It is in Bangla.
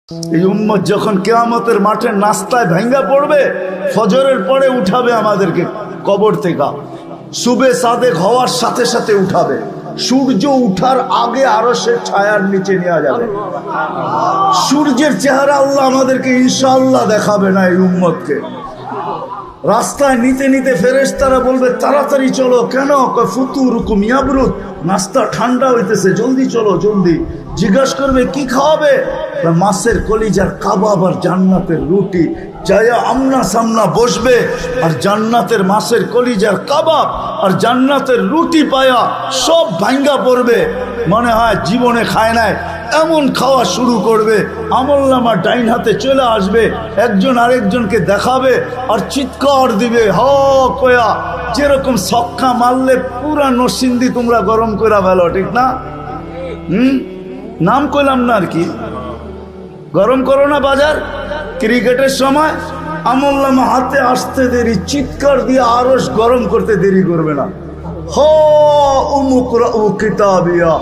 এই উম্মত যখন কিয়ামতের মাঠে নাস্তায় ভেঙ্গা পড়বে, ফজরের পরে উঠাবে আমাদেরকে কবর থেকে, সুবে সাদেক হওয়ার সাথে সাথে উঠাবে, সূর্য উঠার আগে আরশের ছায়ার নিচে নেওয়া যাবে। সূর্যের চেহারা আল্লাহ আমাদেরকে ইনশাআল্লাহ দেখাবে না। এই উম্মতকে রাস্তায় নিতে নিতে ফেরেশতারা বলবে তাড়াতাড়ি চলো। কেন? ফুতুরুকুম ইয়াবরুদ, নাস্তা ঠান্ডা হইতেছে, জলদি চলো জলদি। জিজ্ঞাসা করবে কি খাওয়াবে? মাছের কলিজার কাবাব আর জান্নাতের রুটি। যাইয়া আমনা সামনা বসবে আর জান্নাতের মাছের কলিজার কাবাব আর জান্নাতের রুটি পায়া সব ভাঙ্গা পড়বে, মনে হয় জীবনে খায় নাই এমন খাওয়া শুরু করবে। আমলনামা ডাইন হাতে চলে আসবে, একজন আরেকজনকে দেখাবে আর চিৎকার দিবে হ কয়া, যেরকম ছক্কা মারলে পুরা নরসিংদী তোমরা গরম করে ফেলো, ঠিক না? নাম কইলাম না আর কি, গরম করো না বাজার। ক্রিকেটের সময় আমলনামা হাতে আসতে দেরি, চিৎকার দিয়ে আরশ গরম করতে দেরি করবে না। হ উমুকরা ও কিতাবিয়া।